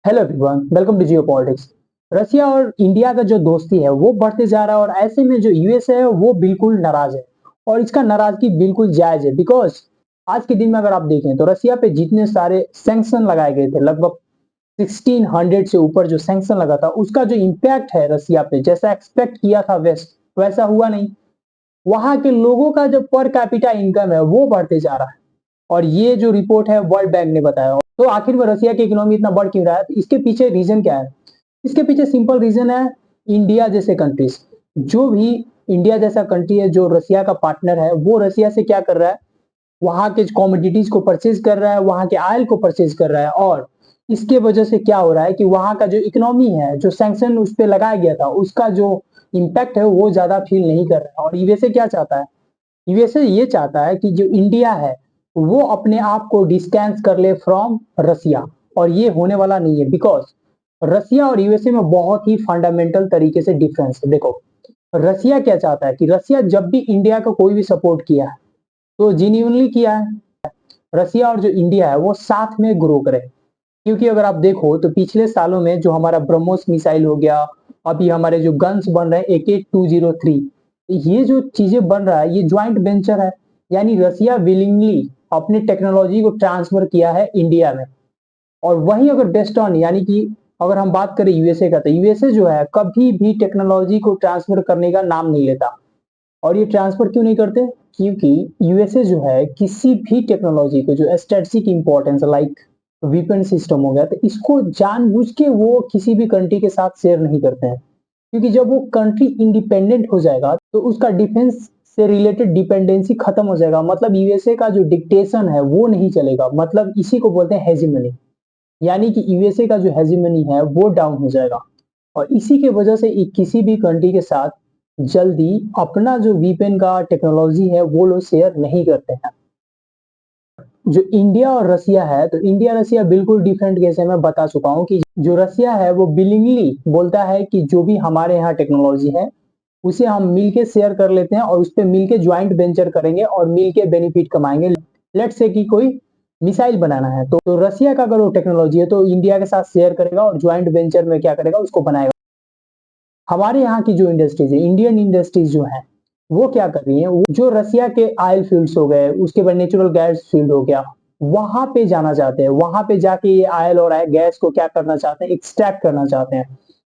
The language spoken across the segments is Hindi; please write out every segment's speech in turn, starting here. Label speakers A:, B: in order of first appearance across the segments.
A: Hello everyone, welcome to geopolitics. Russia और इंडिया का जो दोस्ती है वो बढ़ते जा रहा है और ऐसे में जो यूएसए है वो बिल्कुल नाराज है और इसका नाराजगी बिल्कुल जायज है। बिकॉज आज के दिन में अगर आप देखें तो रसिया पे जितने सारे सैंक्शन लगाए गए थे, लगभग 1600 से ऊपर जो सैंक्शन लगा था, उसका जो इम्पैक्ट है रसिया पे, जैसा एक्सपेक्ट किया था वेस्ट, वैसा हुआ नहीं। वहां के लोगों का जो पर कैपिटा इनकम है वो बढ़ते जा रहा है और ये जो रिपोर्ट है वर्ल्ड बैंक ने बताया। तो आखिर में रसिया की इकोनॉमी इतना बढ़ क्यों रहा है? इसके पीछे रीजन क्या है? इसके पीछे सिंपल रीजन है, इंडिया जैसे कंट्रीज। जो भी इंडिया जैसा कंट्री है जो रसिया का पार्टनर है, वो रसिया से क्या कर रहा है, वहां के कॉमोडिटीज को परचेज कर रहा है, वहां के ऑयल को परचेज कर रहा है। और इसके वजह से क्या हो रहा है कि वहां का जो इकोनॉमी है, जो सैंक्शन उस पर लगाया गया था, उसका जो इम्पैक्ट है वो ज्यादा फील नहीं कर रहा है। और यूएसए क्या चाहता है? यूएसए ये चाहता है कि जो इंडिया है वो अपने आप को डिस्टेंस कर ले फ्रॉम रसिया, और ये होने वाला नहीं है। बिकॉज रसिया और यूएसए में बहुत ही फंडामेंटल तरीके से डिफरेंस है। देखो, रसिया क्या चाहता है कि रसिया जब भी इंडिया को कोई भी सपोर्ट किया है तो जेन्युइनली किया है। रसिया और जो इंडिया है वो साथ में ग्रो करे। क्योंकि अगर आप देखो तो पिछले सालों में जो हमारा ब्रह्मोस मिसाइल हो गया, अभी हमारे जो गन्स बन रहे हैं AK-203, ये जो चीजें बन रहा है ये ज्वाइंट वेंचर है। यानी रसिया विलिंगली अपने टेक्नोलॉजी को ट्रांसफर किया है इंडिया में। और वही अगर बेस्ट ऑन, यानी कि अगर हम बात करें यूएसए का, तो यूएसए जो है कभी भी टेक्नोलॉजी को ट्रांसफर करने का नाम नहीं लेता। और ये ट्रांसफर क्यों नहीं करते? क्योंकि यूएसए जो है किसी भी टेक्नोलॉजी को जो strategic importance, like weapon system हो गया, तो इसको जानबूझ के वो किसी भी कंट्री के साथ शेयर नहीं करते हैं। क्योंकि जब वो कंट्री इंडिपेंडेंट हो जाएगा तो उसका डिफेंस से रिलेटेड डिपेंडेंसी खत्म हो जाएगा। मतलब यूएसए का जो डिक्टेशन है वो नहीं चलेगा। मतलब इसी को बोलते हैं हेजिमनी। यानी कि यूएसए का जो हेजिमनी है वो डाउन हो जाएगा। और इसी के वजह से किसी भी कंट्री के साथ जल्दी अपना जो वीपन का टेक्नोलॉजी है वो लोग शेयर नहीं करते हैं। जो इंडिया और रसिया है, तो इंडिया रसिया बिल्कुल डिफरेंट केस है। मैं बता चुका हूँ कि जो रसिया है वो बिलिंगली बोलता है कि जो भी हमारे यहाँ टेक्नोलॉजी है उसे हम मिलके शेयर कर लेते हैं और उस पर मिलके ज्वाइंट वेंचर करेंगे और मिलके बेनिफिट कमाएंगे। लेट्स से कि कोई मिसाइल बनाना है तो रसिया का अगर वो टेक्नोलॉजी है तो इंडिया के साथ शेयर करेगा और ज्वाइंट वेंचर में क्या करेगा, उसको बनाएगा। हमारे यहाँ की जो इंडस्ट्रीज है, इंडियन इंडस्ट्रीज जो है, वो क्या कर रही है, जो रसिया के ऑयल फील्ड्स हो गए, उसके बाद नेचुरल गैस फील्ड हो गया, वहां पे जाना चाहते हैं। वहां पे जाके ये ऑयल और गैस को क्या करना चाहते हैं, एक्सट्रैक्ट करना चाहते हैं।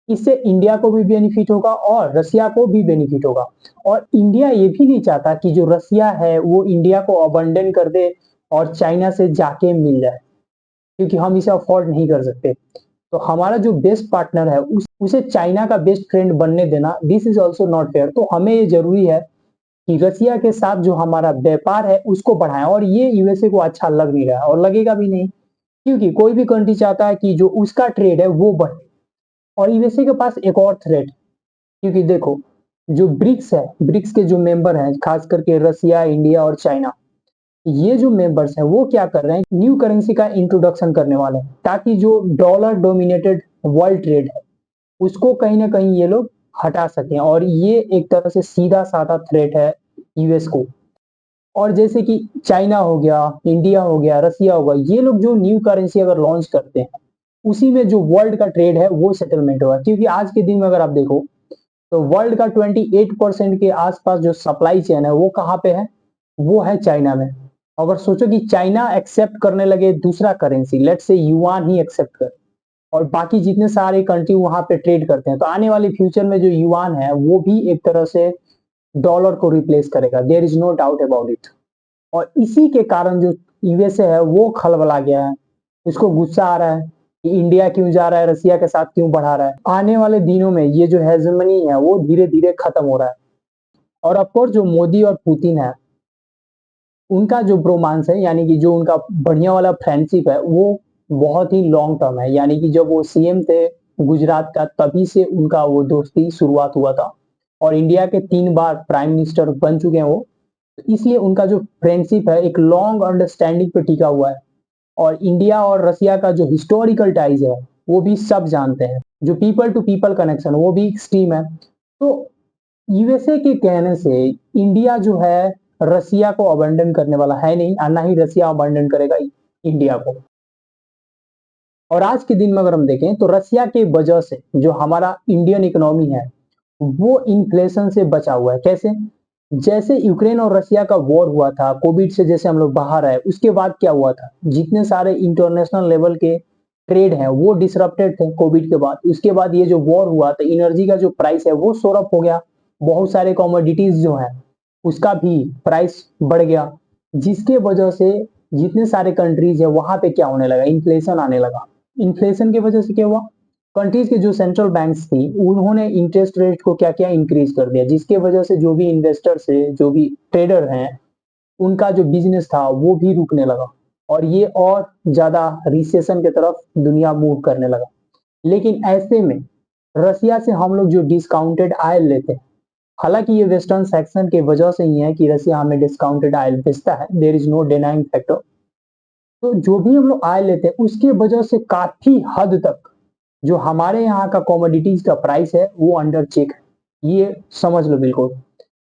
A: इससे इंडिया को भी बेनिफिट होगा और रसिया को भी बेनिफिट होगा। और इंडिया ये भी नहीं चाहता कि जो रसिया है वो इंडिया को अबंडन कर दे और चाइना से जाके मिल जाए, क्योंकि हम इसे अफोर्ड नहीं कर सकते। तो हमारा जो बेस्ट पार्टनर है उसे चाइना का बेस्ट फ्रेंड बनने देना, this is also not fair. तो हमें ये जरूरी है कि रसिया के साथ जो हमारा व्यापार है उसको बढ़ाएं। और ये यूएसए को अच्छा लग नहीं रहा है और लगेगा भी नहीं, क्योंकि कोई भी कंट्री चाहता है कि जो उसका ट्रेड है वो बढ़े। और यूएसए के पास एक और थ्रेट, क्योंकि देखो, जो ब्रिक्स है, ब्रिक्स के जो मेंबर हैं, खास करके रसिया, इंडिया और चाइना, ये जो मेंबर्स हैं वो क्या कर रहे हैं, न्यू करेंसी का इंट्रोडक्शन करने वाले हैं, ताकि जो डॉलर डोमिनेटेड वर्ल्ड ट्रेड है उसको कहीं ना कहीं ये लोग हटा सकें। और ये एक तरह से सीधा साधा थ्रेट है यूएस को। और जैसे कि चाइना हो गया, इंडिया हो गया, रसिया हो गया, ये लोग जो न्यू करेंसी अगर लॉन्च करते हैं उसी में जो वर्ल्ड का ट्रेड है वो सेटलमेंट होगा। क्योंकि आज के दिन में अगर आप देखो तो वर्ल्ड का 28% के आसपास जो सप्लाई चेन है वो कहाँ पे है, वो है चाइना में। अगर सोचो कि चाइना एक्सेप्ट करने लगे दूसरा करेंसी, लेट्स से युआन ही एक्सेप्ट कर, और बाकी जितने सारे कंट्री वहां पे ट्रेड करते हैं, तो आने वाले फ्यूचर में जो युआन है वो भी एक तरह से डॉलर को रिप्लेस करेगा। There is no doubt about it. और इसी के कारण जो यूएसए है वो खलबला गया है। उसको गुस्सा आ रहा है कि इंडिया क्यों जा रहा है, रसिया के साथ क्यों बढ़ा रहा है। आने वाले दिनों में ये जो हेजमनी है वो धीरे धीरे खत्म हो रहा है। और ऑफकोर्स जो मोदी और पुतिन है, उनका जो ब्रोमांस है, यानी कि जो उनका बढ़िया वाला फ्रेंडशिप है, वो बहुत ही लॉन्ग टर्म है। यानी कि जब वो सीएम थे गुजरात का, तभी से उनका वो दोस्ती शुरुआत हुआ था। और इंडिया के 3 बार प्राइम मिनिस्टर बन चुके हैं वो। तो इसलिए उनका जो फ्रेंडशिप है एक लॉन्ग अंडरस्टैंडिंग पे टिका हुआ है। और इंडिया और रसिया का जो हिस्टोरिकल टाइज है वो भी सब जानते हैं। जो पीपल टू पीपल कनेक्शन वो भी एक्सट्रीम है। तो यूएसए के कहने से इंडिया जो है रसिया को अबंडन करने वाला है नहीं, और ना ही रसिया अबंडन करेगा इंडिया को। और आज के दिन में अगर हम देखें तो रसिया के वजह से जो हमारा इंडियन इकोनॉमी है वो इन्फ्लेशन से बचा हुआ है। कैसे? जैसे यूक्रेन और रसिया का वॉर हुआ था, कोविड से जैसे हम लोग बाहर आए, उसके बाद क्या हुआ था, जितने सारे इंटरनेशनल लेवल के ट्रेड हैं वो डिसरप्टेड थे कोविड के बाद। उसके बाद ये जो वॉर हुआ तो एनर्जी का जो प्राइस है वो सोर अप हो गया, बहुत सारे कमोडिटीज जो है उसका भी प्राइस बढ़ गया, जिसके वजह से जितने सारे कंट्रीज है वहां पे क्या होने लगा, इन्फ्लेशन आने लगा। इन्फ्लेशन की वजह से क्या हुआ, कंट्रीज के जो सेंट्रल बैंक्स थी उन्होंने इंटरेस्ट रेट को क्या क्या इंक्रीज कर दिया, जिसके वजह से जो भी इन्वेस्टर्स है, जो भी ट्रेडर हैं, उनका जो बिजनेस था वो भी रुकने लगा और ये और ज्यादा रिसेशन की तरफ दुनिया मूव करने लगा। लेकिन ऐसे में रसिया से हम लोग जो डिस्काउंटेड आयल लेते हैं, हालांकि ये वेस्टर्न सेक्शन के वजह से ही है कि रसिया हमें डिस्काउंटेड आयल बेचता है, there is no denying factor. तो जो भी हम लोग आयल लेते हैं उसके वजह से काफी हद तक जो हमारे यहाँ का कमोडिटीज का प्राइस है वो अंडर चेक है, ये समझ लो बिल्कुल।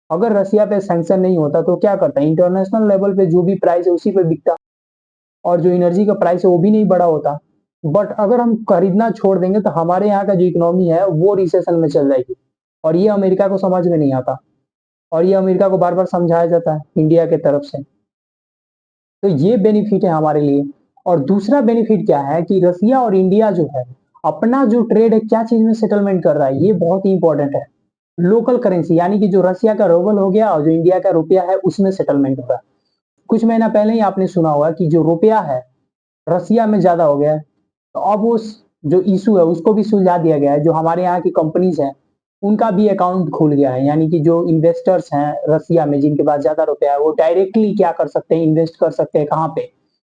A: अगर रसिया पे सैंक्शन नहीं होता तो क्या करता, इंटरनेशनल लेवल पे जो भी प्राइस है उसी पे बिकता और जो एनर्जी का प्राइस है वो भी नहीं बढ़ा होता। बट अगर हम खरीदना छोड़ देंगे तो हमारे यहाँ का जो इकोनॉमी है वो रिसेशन में चल जाएगी और ये अमेरिका को समझ में नहीं आता और ये अमेरिका को बार बार समझाया जाता है इंडिया के तरफ से। तो ये बेनिफिट है हमारे लिए। और दूसरा बेनिफिट क्या है कि रसिया और इंडिया जो है अपना जो ट्रेड है क्या चीज में सेटलमेंट कर रहा है, ये बहुत ही इंपॉर्टेंट है। लोकल करेंसी यानी कि जो रसिया का रूबल हो गया और जो इंडिया का रुपया है उसमें सेटलमेंट हो रहा है। कुछ महीना पहले ही आपने सुना होगा कि जो रुपया है रसिया में ज्यादा हो गया है, तो अब उस जो इशू है उसको भी सुलझा दिया गया है। जो हमारे यहाँ की कंपनीज हैं उनका भी अकाउंट खुल गया है, यानी कि जो इन्वेस्टर्स हैं रसिया में जिनके पास ज्यादा रुपया है वो डायरेक्टली क्या कर सकते हैं, इन्वेस्ट कर सकते हैं कहाँ पे,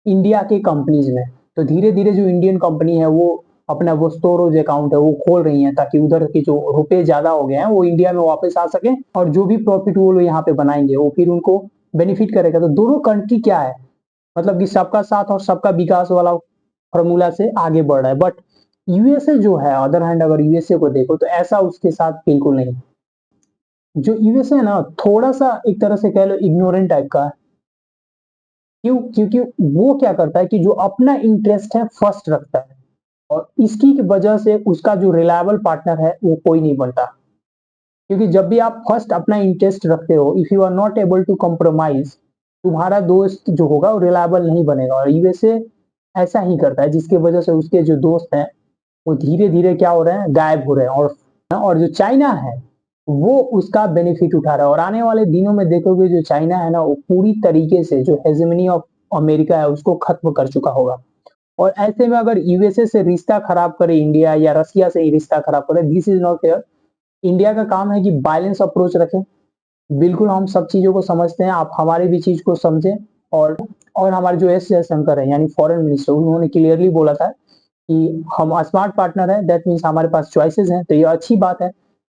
A: इंडिया के कंपनीज में। तो धीरे धीरे जो इंडियन कंपनी है वो अपना वो स्टोरेज अकाउंट है वो खोल रही है ताकि उधर के जो रुपए ज्यादा हो गए हैं वो इंडिया में वापस आ सके और जो भी प्रॉफिट वो लोग यहाँ पे बनाएंगे वो फिर उनको बेनिफिट करेगा। तो दोनों कंट्री क्या है, मतलब कि सबका साथ और सबका विकास वाला फॉर्मूला से आगे बढ़ रहा है। बट यूएसए जो है अदर हैंड अगर यूएसए को देखो तो ऐसा उसके साथ बिल्कुल नहीं। जो यूएसए है ना थोड़ा सा एक तरह से कह लो इग्नोरेंट टाइप का है। क्यों? क्योंकि वो क्या करता है कि जो अपना इंटरेस्ट है फर्स्ट रखता है और इसकी वजह से उसका जो रिलायबल पार्टनर है वो कोई नहीं बनता। क्योंकि जब भी आप फर्स्ट अपना इंटरेस्ट रखते हो, if you are not able to compromise, तुम्हारा दोस्त जो होगा वो रिलायबल नहीं बनेगा। और यूएसए ऐसा ही करता है जिसकी वजह से उसके जो दोस्त हैं वो धीरे धीरे क्या हो रहे हैं, गायब हो रहे हैं। और जो चाइना है वो उसका बेनिफिट उठा रहा है। और आने वाले दिनों में देखोगे जो चाइना है ना वो पूरी तरीके से जो हेजेमनी ऑफ अमेरिका है उसको खत्म कर चुका होगा। और ऐसे में अगर यूएसए से रिश्ता खराब करे इंडिया या रसिया से ही रिश्ता खराब करे, this is not fair. India का काम है कि बैलेंस अप्रोच रखें। बिल्कुल हम सब चीजों को समझते हैं, आप हमारी भी चीज को समझें। और और हमारे जो एस जयशंकर है यानी फॉरेन मिनिस्टर, उन्होंने क्लियरली बोला था कि हम स्मार्ट पार्टनर है, दैट मीन्स हमारे पास चॉइसेस हैं, तो ये अच्छी बात है।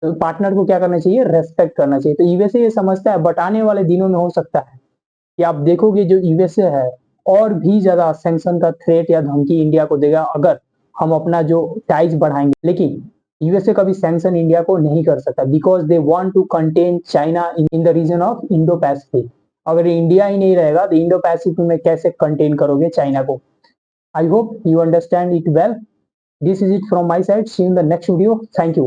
A: तो पार्टनर को क्या करना चाहिए, रेस्पेक्ट करना चाहिए। तो यूएसए ये समझता है। बट आने वाले दिनों में हो सकता है कि आप देखोगे जो यूएसए है और भी ज्यादा सैंक्शन का थ्रेट या धमकी इंडिया को देगा अगर हम अपना जो टाइज बढ़ाएंगे। लेकिन यूएसए कभी सैंक्शन इंडिया को नहीं कर सकता because they want to contain China in the region of Indo Pacific. अगर इंडिया ही नहीं रहेगा तो इंडो पैसिफिक में कैसे कंटेन करोगे चाइना को। I hope you understand it well. This is it from my side. See you in the next video. Thank you.